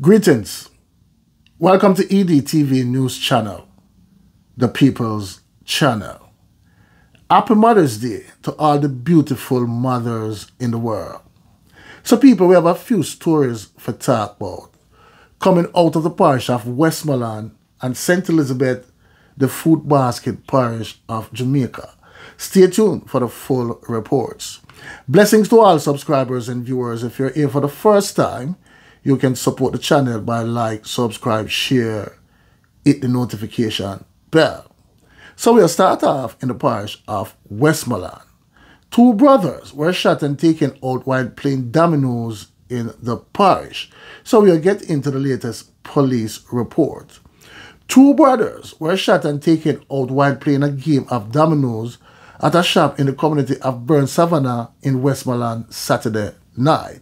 Greetings. Welcome to EDTV News Channel, the People's Channel. Happy Mother's Day to all the beautiful mothers in the world. So people, we have a few stories for talk about. Coming out of the parish of Westmoreland and St. Elizabeth, the Fruit Basket parish of Jamaica. Stay tuned for the full reports. Blessings to all subscribers and viewers. If you're here for the first time, you can support the channel by like, subscribe, share, hit the notification bell. So we'll start off in the parish of Westmoreland. Two brothers were shot and taken out while playing dominoes in the parish. So we'll get into the latest police report. Two brothers were shot and taken out while playing a game of dominoes at a shop in the community of Burn Savannah in Westmoreland Saturday night.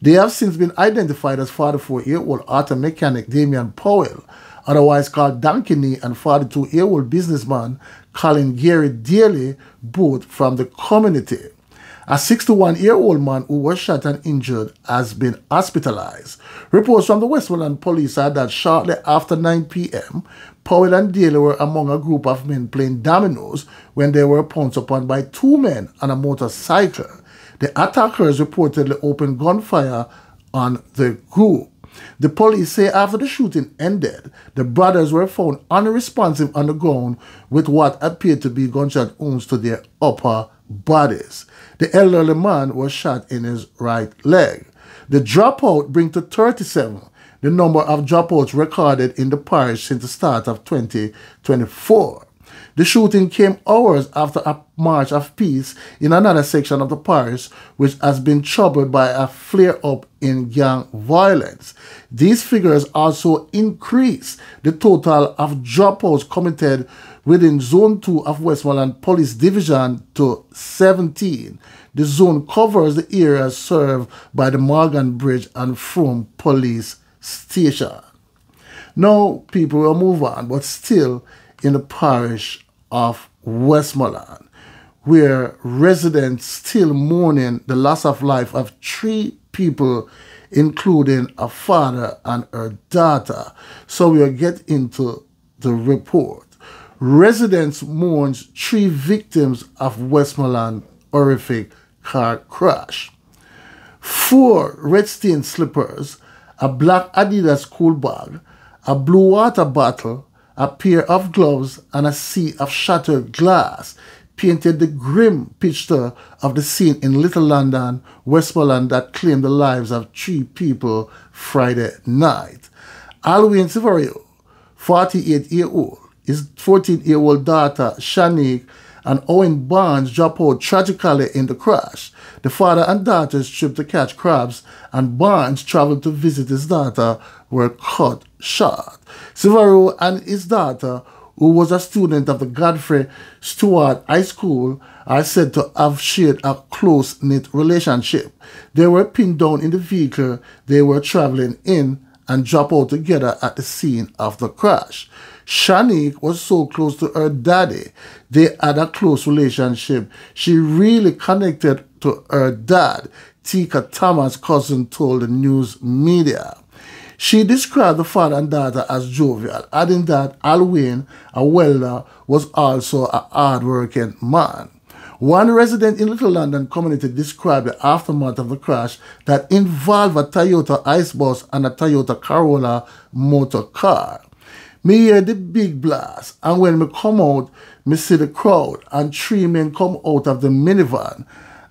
They have since been identified as 44-year-old auto mechanic Damian Powell, otherwise called Dankini, and 42-year-old businessman Colin Gary Daly, both from the community. A 61-year-old man who was shot and injured has been hospitalized. Reports from the Westmoreland police are that shortly after 9 p.m., Powell and Daly were among a group of men playing dominoes when they were pounced upon by two men on a motorcycle. The attackers reportedly opened gunfire on the group. The police say after the shooting ended, the brothers were found unresponsive on the ground with what appeared to be gunshot wounds to their upper bodies. The elderly man was shot in his right leg. The dropout brings to 37 the number of dropouts recorded in the parish since the start of 2024. The shooting came hours after a march of peace in another section of the parish, which has been troubled by a flare-up in gang violence. These figures also increase the total of dropouts committed within Zone 2 of Westmoreland Police Division to 17. The zone covers the areas served by the Morgan Bridge and Frome Police Station. Now, people will move on, but still in the parish of Westmoreland, where residents still mourning the loss of life of 3 people, including a father and her daughter. So we'll get into the report. Residents mourns 3 victims of Westmoreland horrific car crash. 4 red-stained slippers, a black Adidas school bag, a blue water bottle, a pair of gloves, and a sea of shattered glass painted the grim picture of the scene in Little London, Westmoreland, that claimed the lives of 3 people Friday night. Alwyn Severio, 48-year-old, his 14-year-old daughter Shanique, and Owen Barnes dropped out tragically in the crash. The father and daughter's trip to catch crabs and Barnes traveled to visit his daughter were cut short. Severio and his daughter, who was a student of the Godfrey Stewart High School, are said to have shared a close-knit relationship. They were pinned down in the vehicle they were traveling in and dropped out together at the scene of the crash. Shanique was so close to her daddy. They had a close relationship. She really connected to her dad, Tika Thomas' cousin told the news media. She described the father and daughter as jovial, adding that Alwyn, a welder, was also a hard-working man. One resident in Little London community described the aftermath of the crash that involved a Toyota Ice bus and a Toyota Corolla motor car. Me hear the big blast, and when me come out, me see the crowd, and 3 men come out of the minivan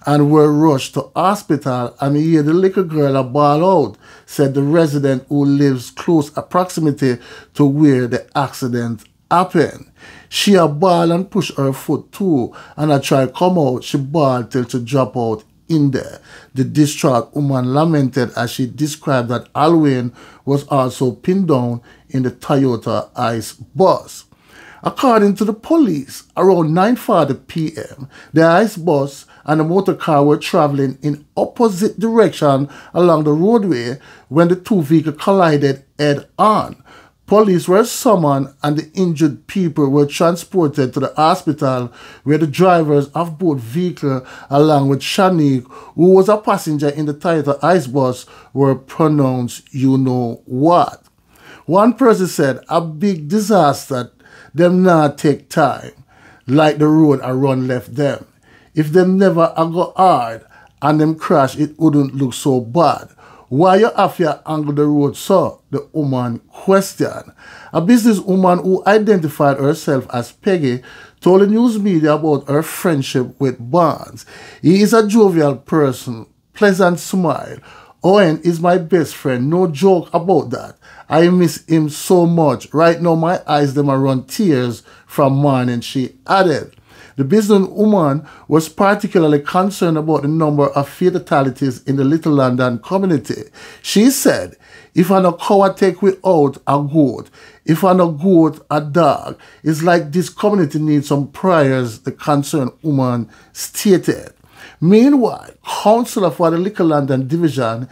and were rushed to hospital, and me hear the little girl a bawl out, said the resident who lives close proximity to where the accident happened. She a bawl and push her foot too, and I try come out, she bawled till she drop out in there. The distraught woman lamented as she described that Alwyn was also pinned down in the Toyota Ice bus. According to the police, around 9:40 p.m., the Ice bus and the motor car were traveling in opposite direction along the roadway when the 2 vehicles collided head-on. Police were summoned and the injured people were transported to the hospital where the drivers of both vehicles along with Shanique, who was a passenger in the Toyota Ice bus, were pronounced you know what. One person said, a big disaster, them not take time, like the road a run left them. If them never a go hard and them crash, it wouldn't look so bad. Why you have to angle the road so? The woman questioned. A businesswoman who identified herself as Peggy told the news media about her friendship with Barnes. He is a jovial person, pleasant smile. Owen is my best friend, no joke about that. I miss him so much. Right now my eyes them are run tears from morning, she added. The businesswoman was particularly concerned about the number of fatalities in the Little London community. She said, if an cow take we out a goat, if an goat a dog, it's like this community needs some prayers, the concerned woman stated. Meanwhile, Councillor for the Little London Division,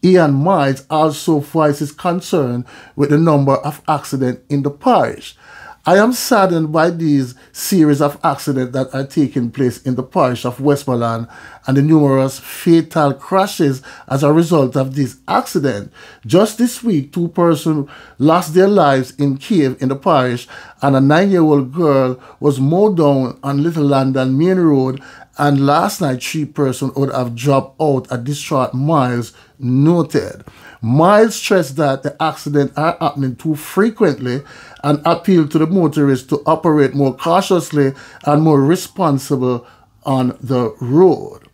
Ian Miles, also voiced his concern with the number of accidents in the parish. I am saddened by these series of accidents that are taking place in the parish of Westmoreland and the numerous fatal crashes as a result of this accident. Just this week, 2 persons lost their lives in Cave in the parish, and a 9-year-old girl was mowed down on Little London Main Road, and last night 3 persons would have dropped out at distraught Miles noted. Miles stressed that the accidents are happening too frequently and appealed to the motorists to operate more cautiously and more responsible on the road.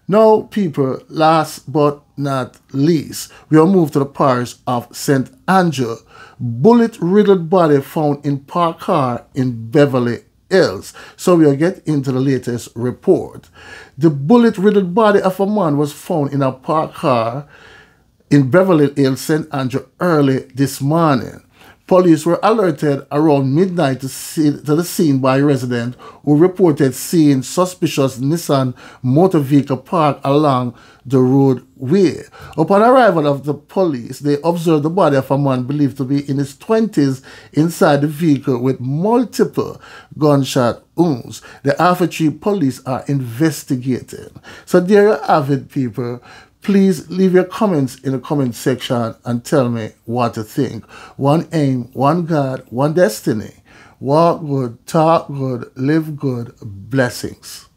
Now, people, last but not least, we'll move to the parish of St. Andrew. Bullet-riddled body found in parked car in Beverly Hills. So we'll get into the latest report. The bullet-riddled body of a man was found in a parked car in Beverly Hills, St. Andrew, early this morning. Police were alerted around midnight to the scene by residents who reported seeing suspicious Nissan motor vehicle parked along the roadway. Upon arrival of the police, they observed the body of a man believed to be in his 20s inside the vehicle with multiple gunshot wounds. The Alpha police are investigating. So there you have it, people. Please leave your comments in the comment section and tell me what you think. One aim, one God, one destiny. Walk good, talk good, live good. Blessings.